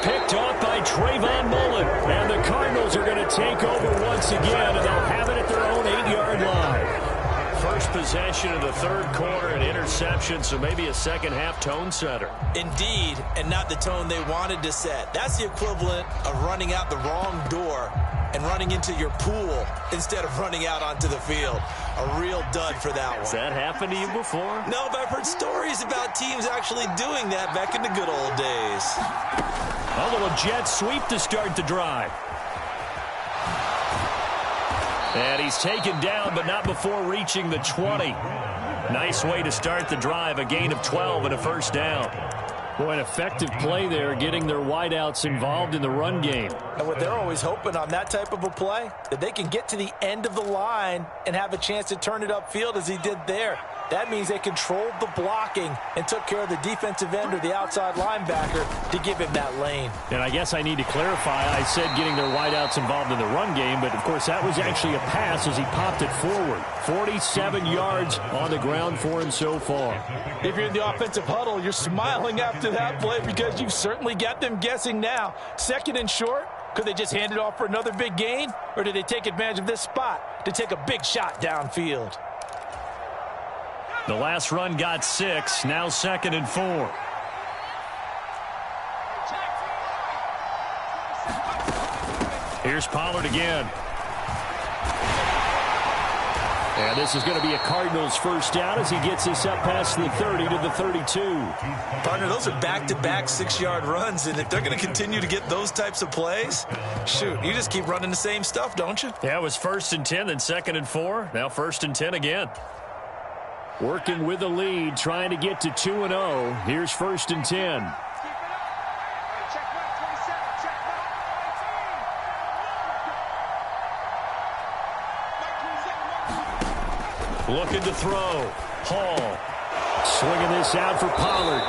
Picked off by Trayvon Mullen. And the Cardinals are going to take over once again, and they'll have it at their own 8-yard line. First possession of the third quarter, an interception, so maybe a second-half tone setter. Indeed, and not the tone they wanted to set. That's the equivalent of running out the wrong door and running into your pool instead of running out onto the field. A real dud for that one. Has that happened to you before? No, but I've heard stories about teams actually doing that back in the good old days. A little jet sweep to start the drive. And he's taken down, but not before reaching the 20. Nice way to start the drive, a gain of 12 and a first down. Boy, an effective play there, getting their wideouts involved in the run game. And what they're always hoping on that type of a play, that they can get to the end of the line and have a chance to turn it upfield as he did there. That means they controlled the blocking and took care of the defensive end or the outside linebacker to give him that lane. And I guess I need to clarify, I said getting their wideouts involved in the run game, but of course that was actually a pass as he popped it forward. 47 yards on the ground for him so far. If you're in the offensive huddle, you're smiling after that play because you've certainly got them guessing now. Second and short, could they just hand it off for another big gain? Or did they take advantage of this spot to take a big shot downfield? The last run got 6, now 2nd and 4. Here's Pollard again. And this is going to be a Cardinals first down as he gets this up past the 30 to the 32. Partner, those are back-to-back 6-yard runs, and if they're going to continue to get those types of plays, shoot, you just keep running the same stuff, don't you? Yeah, it was 1st and 10, then 2nd and 4, now 1st and 10 again. Working with the lead, trying to get to 2-0. Here's 1st and 10. Looking to throw. Hall swinging this out for Pollard.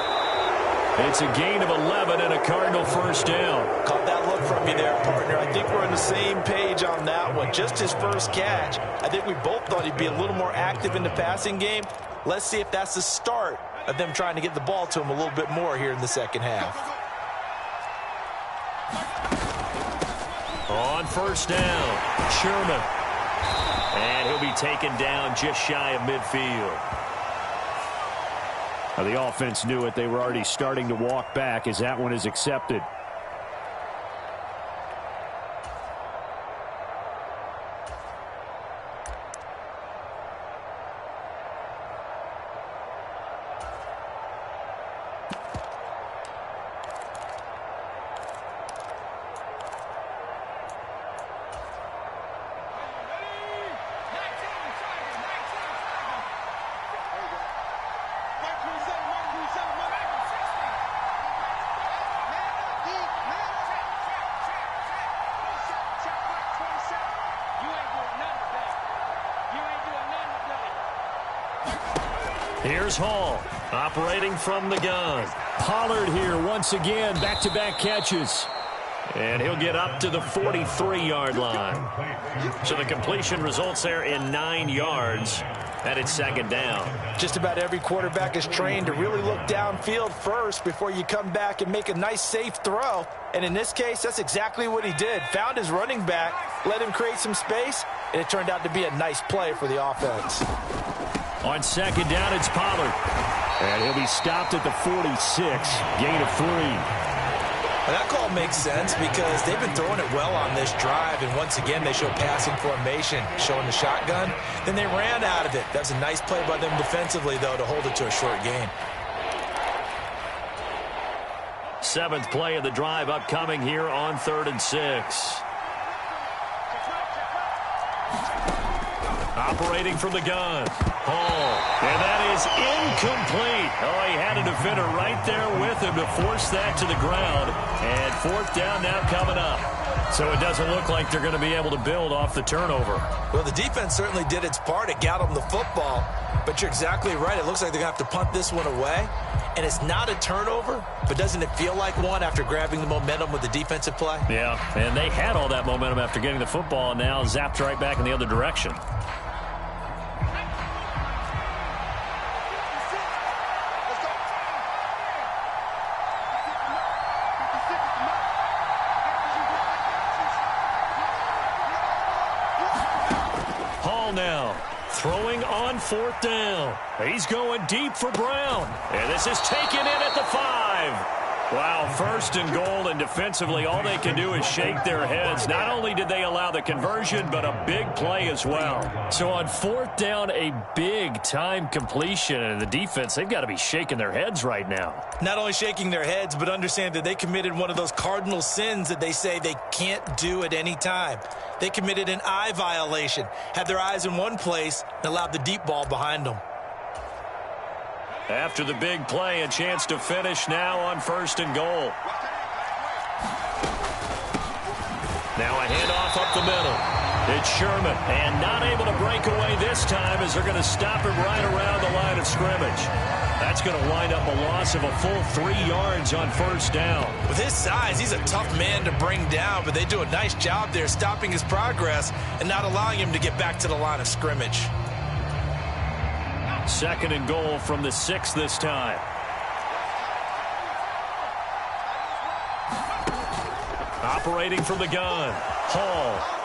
It's a gain of 11 and a Cardinal first down. Caught that look from you there, partner. I think we're on the same page on that one. Just his first catch. I think we both thought he'd be a little more active in the passing game. Let's see if that's the start of them trying to get the ball to him a little bit more here in the second half. On first down, Sherman. And he'll be taken down just shy of midfield. Now, the offense knew it. They were already starting to walk back as that one is accepted. Here's Hall, operating from the gun. Pollard here once again, back-to-back catches. And he'll get up to the 43-yard line. So the completion results there in 9 yards. And it's 2nd down. Just about every quarterback is trained to really look downfield first before you come back and make a nice, safe throw. And in this case, that's exactly what he did. Found his running back, let him create some space, and it turned out to be a nice play for the offense. On 2nd down, it's Pollard. And he'll be stopped at the 46, gain of 3. Well, that call makes sense because they've been throwing it well on this drive, and once again they show passing formation, showing the shotgun. Then they ran out of it. That's a nice play by them defensively, though, to hold it to a short gain. 7th play of the drive upcoming here on 3rd and 6. Operating from the gun. Hall. And that is incomplete. Oh, he had a defender right there with him to force that to the ground. And 4th down now coming up. So it doesn't look like they're going to be able to build off the turnover. Well, the defense certainly did its part. It got them the football. But you're exactly right. It looks like they're going to have to punt this one away. And it's not a turnover, but doesn't it feel like one after grabbing the momentum with the defensive play? Yeah, and they had all that momentum after getting the football and now zapped right back in the other direction. Now throwing on 4th down. He's going deep for Brown. And this is taken in at the 5. Wow, 1st and goal, and defensively all they can do is shake their heads. Not only did they allow the conversion, but a big play as well. So on 4th down, a big-time completion, and the defense, they've got to be shaking their heads right now. Not only shaking their heads, but understand that they committed one of those cardinal sins that they say they can't do at any time. They committed an eye violation, had their eyes in one place, and allowed the deep ball behind them. After the big play, a chance to finish now on 1st and goal. Now a handoff up the middle. It's Sherman, and not able to break away this time as they're going to stop him right around the line of scrimmage. That's going to wind up a loss of a full 3 yards on 1st down. With his size, he's a tough man to bring down, but they do a nice job there stopping his progress and not allowing him to get back to the line of scrimmage. 2nd and goal from the 6 this time. Operating from the gun. Hall.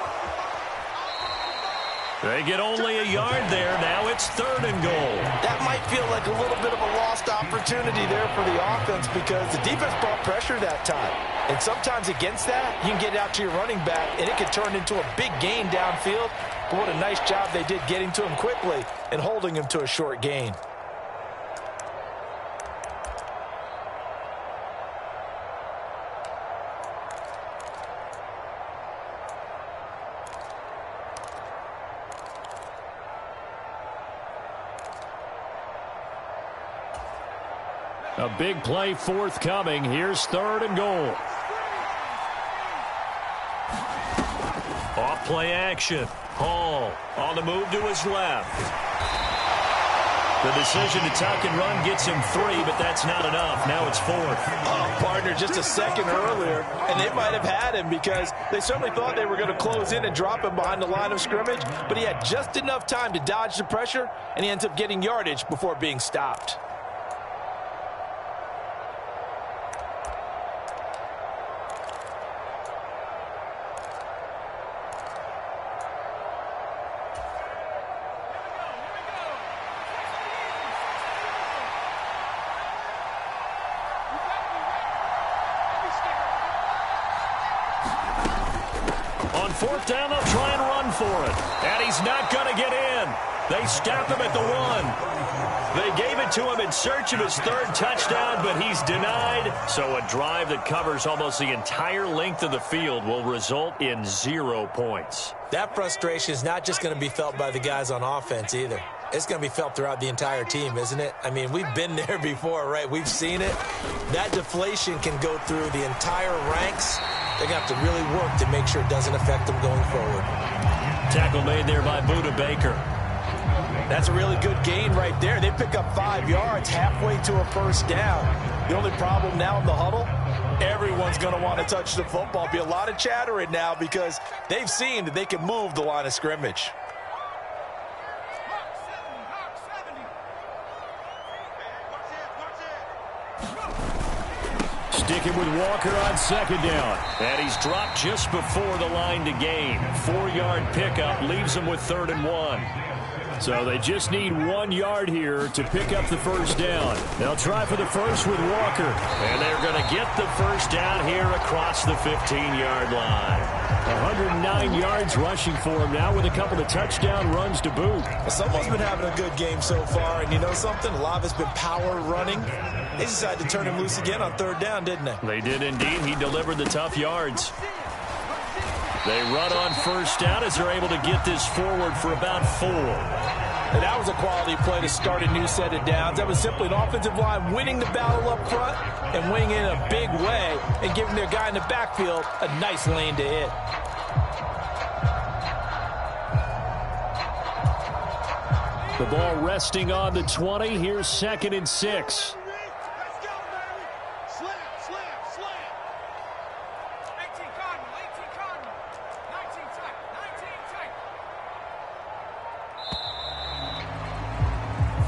They get only a yard there. Now it's 3rd and goal. That might feel like a little bit of a lost opportunity there for the offense because the defense brought pressure that time. And sometimes against that, you can get out to your running back, and it can turn into a big gain downfield. But what a nice job they did getting to him quickly and holding him to a short gain. A big play forthcoming. Here's 3rd and goal. Off play action. Hall on the move to his left. The decision to tuck and run gets him 3, but that's not enough. Now it's 4th. Oh, partner, just a second earlier, and they might have had him because they certainly thought they were going to close in and drop him behind the line of scrimmage, but he had just enough time to dodge the pressure, and he ends up getting yardage before being stopped. On 4th down, they'll try and run for it. And he's not going to get in. They stop him at the 1. They gave it to him in search of his 3rd touchdown, but he's denied. So a drive that covers almost the entire length of the field will result in 0 points. That frustration is not just going to be felt by the guys on offense either. It's going to be felt throughout the entire team, isn't it? I mean, we've been there before, right? We've seen it. That deflation can go through the entire ranks. They're going to have to really work to make sure it doesn't affect them going forward. Tackle made there by Buda Baker. That's a really good gain right there. They pick up 5 yards halfway to a 1st down. The only problem now in the huddle, everyone's going to want to touch the football. Be a lot of chattering now because they've seen that they can move the line of scrimmage. Sticking with Walker on 2nd down. And he's dropped just before the line to gain. 4-yard pickup leaves him with 3rd and 1. So they just need 1 yard here to pick up the first down. They'll try for the first with Walker. And they're going to get the first down here across the 15-yard line. 109 yards rushing for him now with a couple of touchdown runs to boot. Well, someone's been having a good game so far, and you know something? A lot of it's been power running. They decided to turn him loose again on 3rd down, didn't they? They did indeed. He delivered the tough yards. They run on first down as they're able to get this forward for about 4. And that was a quality play to start a new set of downs. That was simply an offensive line winning the battle up front and winning in a big way and giving their guy in the backfield a nice lane to hit. The ball resting on the 20. Here's 2nd and 6.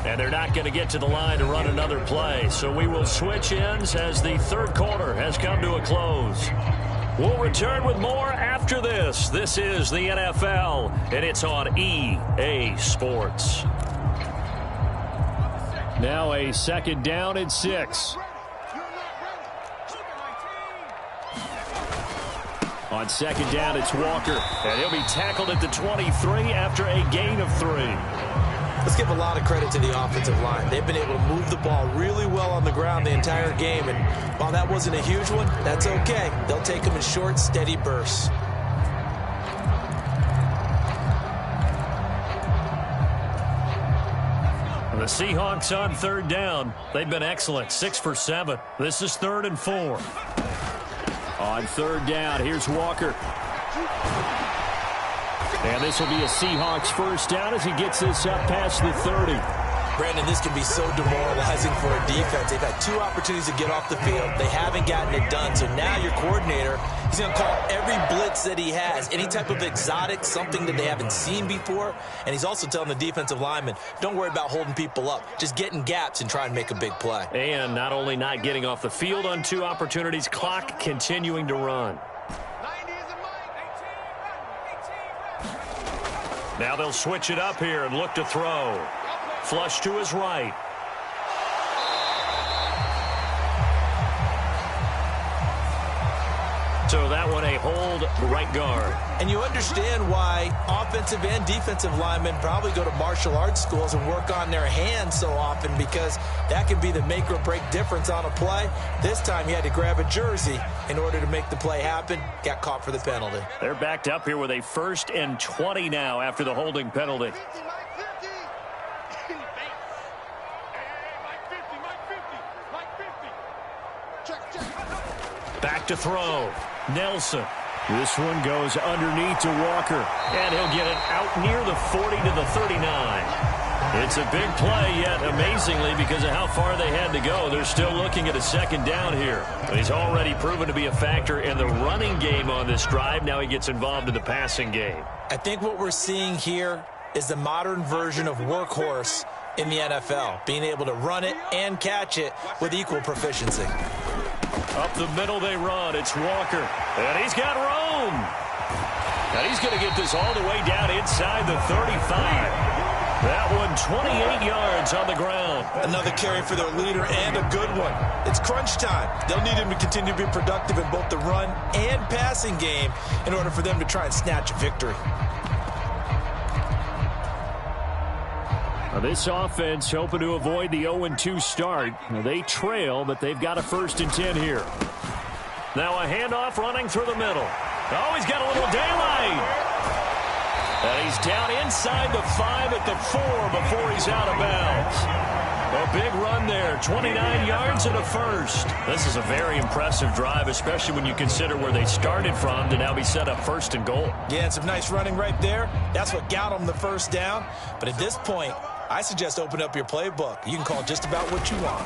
And they're not going to get to the line to run another play. So we will switch ends as the 3rd quarter has come to a close. We'll return with more after this. This is the NFL, and it's on EA Sports. Now a 2nd down and 6. On 2nd down, it's Walker. And he'll be tackled at the 23 after a gain of 3. Let's give a lot of credit to the offensive line. They've been able to move the ball really well on the ground the entire game. And while that wasn't a huge one, that's okay. They'll take them in short, steady bursts. The Seahawks on 3rd down. They've been excellent. 6 for 7. This is 3rd and 4. On 3rd down, here's Walker. And this will be a Seahawks first down as he gets this up past the 30. Brandon, this can be so demoralizing for a defense. They've had 2 opportunities to get off the field. They haven't gotten it done. So now your coordinator, he's going to call every blitz that he has, any type of exotic, something that they haven't seen before. And he's also telling the defensive lineman, don't worry about holding people up. Just get in gaps and try and make a big play. And not only not getting off the field on 2 opportunities, clock continuing to run. Now they'll switch it up here and look to throw. Flush to his right. So that one a hold right guard. And you understand why offensive and defensive linemen probably go to martial arts schools and work on their hands so often, because that can be the make or break difference on a play. This time he had to grab a jersey in order to make the play happen. Got caught for the penalty. They're backed up here with a 1st and 20 now after the holding penalty. Back to throw. Nelson. This one goes underneath to Walker. And he'll get it out near the 40 to the 39. It's a big play, yet amazingly, because of how far they had to go, they're still looking at a 2nd down here. He's already proven to be a factor in the running game on this drive. Now he gets involved in the passing game. I think what we're seeing here is the modern version of workhorse in the NFL, being able to run it and catch it with equal proficiency. Up the middle they run. It's Walker. And he's got room. And he's going to get this all the way down inside the 35. That one 28 yards on the ground. Another carry for their leader, and a good one. It's crunch time. They'll need him to continue to be productive in both the run and passing game in order for them to try and snatch a victory. Now this offense hoping to avoid the 0-2 start. Now they trail, but they've got a 1st and 10 here. Now a handoff running through the middle. Oh, he's got a little daylight. And he's down inside the 5 at the 4 before he's out of bounds. A big run there, 29 yards and a 1st. This is a very impressive drive, especially when you consider where they started from to now be set up 1st and goal. Yeah, and some nice running right there. That's what got them the 1st down. But at this point, I suggest open up your playbook. You can call just about what you want.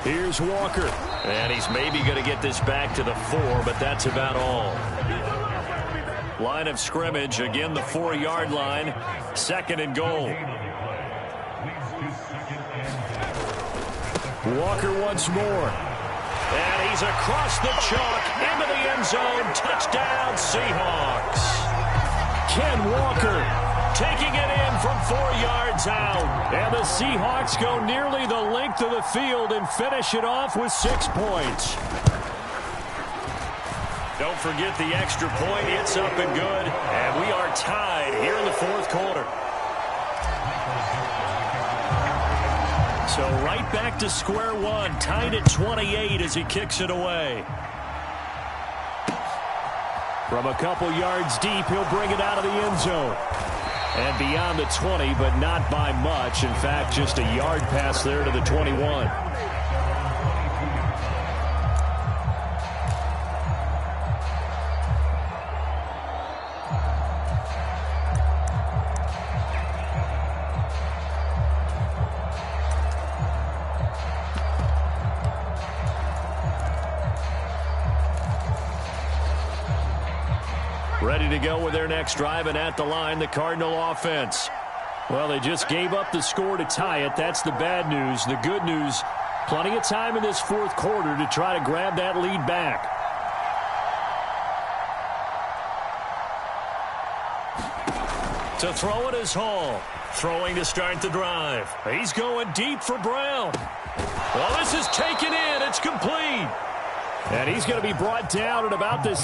Here's Walker. And he's maybe going to get this back to the 4, but that's about all. Line of scrimmage, again the 4-yard line, 2nd and goal. Walker once more. And he's across the chalk into the end zone. Touchdown, Seahawks. Ken Walker taking it in one from 4 yards out. And the Seahawks go nearly the length of the field and finish it off with 6 points. Don't forget the extra point. It's up and good. And we are tied here in the fourth quarter. So right back to square one, tied at 28 as he kicks it away. From a couple yards deep, he'll bring it out of the end zone. And beyond the 20, but not by much. In fact, just a yard pass there to the 21. Ready to go with their next drive, and at the line, the Cardinal offense. Well, they just gave up the score to tie it. That's the bad news. The good news, plenty of time in this fourth quarter to try to grab that lead back. To throw it is Hall. Throwing to start the drive. He's going deep for Brown. Well, this is taken in. It's complete. And he's going to be brought down at about this.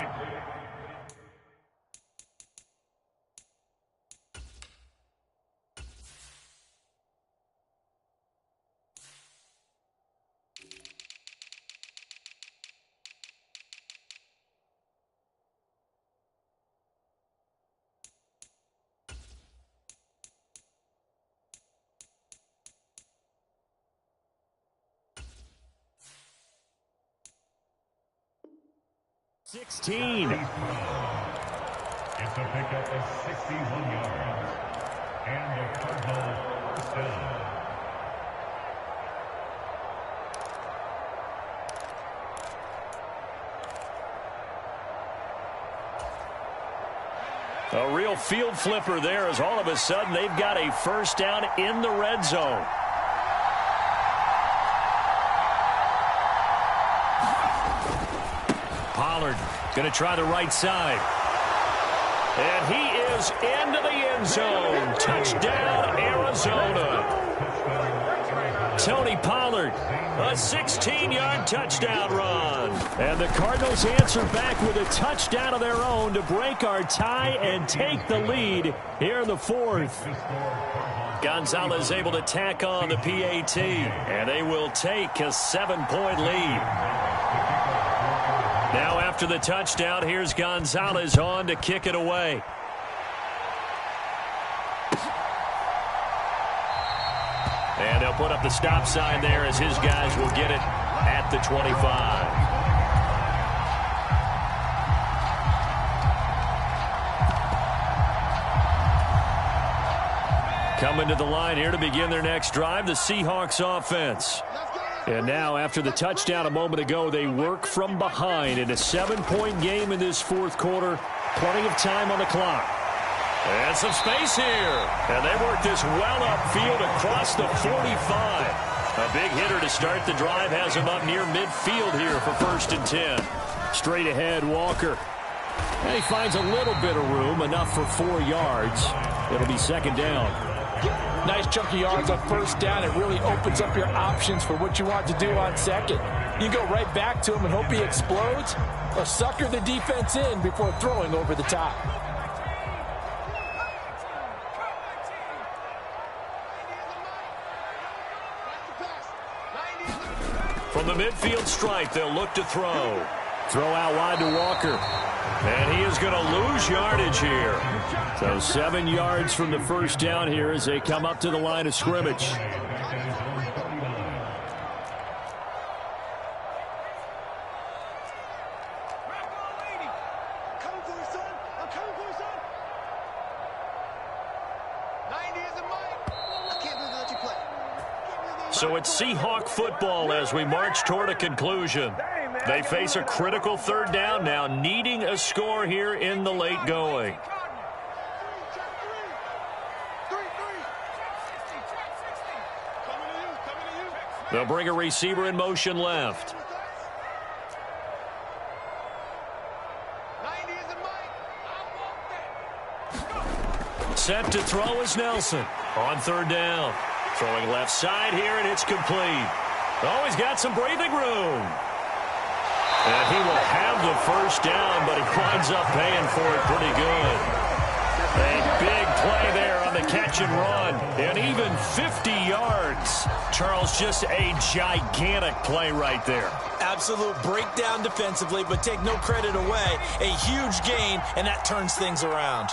It's a pickup of 61 yards. And the Cardinals first down. A real field flipper there as all of a sudden they've got a first down in the red zone. Pollard going to try the right side. And he is into the end zone. Touchdown, Arizona. Tony Pollard, a 16-yard touchdown run. And the Cardinals answer back with a touchdown of their own to break our tie and take the lead here in the fourth. Gonzalez able to tack on the PAT, and they will take a 7-point lead. Now after the touchdown, here's Gonzalez on to kick it away. And they'll put up the stop sign there as his guys will get it at the 25. Coming to the line here to begin their next drive, the Seahawks offense. And now, after the touchdown a moment ago, they work from behind in a 7-point game in this fourth quarter. Plenty of time on the clock. And some space here. And they work this well upfield across the 45. A big hitter to start the drive has him up near midfield here for 1st and 10. Straight ahead, Walker. And he finds a little bit of room, enough for 4 yards. It'll be 2nd down. Nice chunk of yards on 1st down. It really opens up your options for what you want to do on 2nd. You go right back to him and hope he explodes, or sucker the defense in before throwing over the top. From the midfield stripe, they'll look to throw. Throw out wide to Walker. And he is going to lose yardage here. So 7 yards from the 1st down here as they come up to the line of scrimmage. So it's Seahawk football as we march toward a conclusion. They face a critical 3rd down now, needing a score here in the late going. They'll bring a receiver in motion left. Set to throw is Nelson on third down. Throwing left side here, and it's complete. Oh, he's got some breathing room. And he will have the first down, but he winds up paying for it pretty good. A big play there on the catch and run. And even 50 yards. Charles, just a gigantic play right there. Absolute breakdown defensively, but take no credit away. A huge gain, and that turns things around.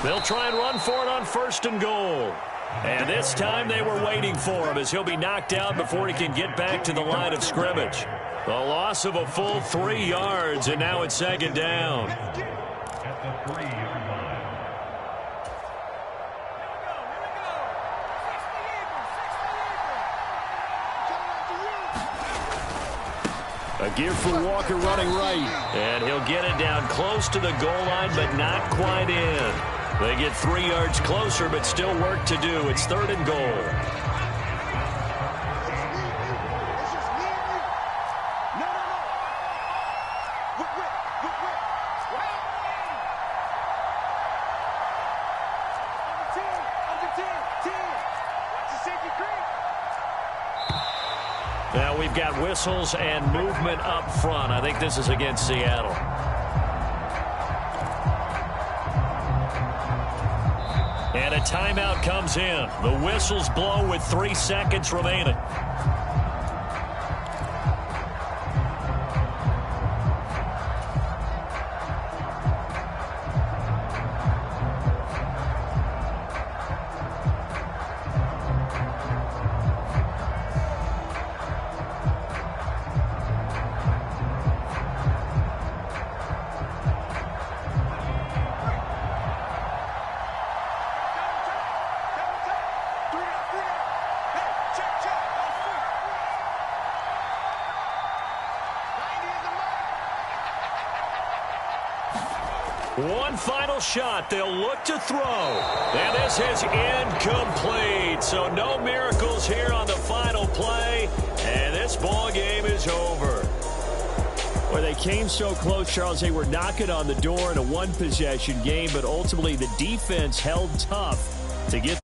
They'll try and run for it on first and goal. And this time they were waiting for him as he'll be knocked out before he can get back to the line of scrimmage. The loss of a full 3 yards, and now it's second down. At the 3-yard line. A gear for Walker running right. And he'll get it down close to the goal line, but not quite in. They get 3 yards closer, but still work to do. It's third and goal. Now we've got whistles and movement up front. I think this is against Seattle. And a timeout comes in. The whistles blow with 3 seconds remaining. One final shot. They'll look to throw. And this is incomplete. So no miracles here on the final play. And this ball game is over. Well, they came so close, Charles. They were knocking on the door in a one-possession game, but ultimately the defense held tough to get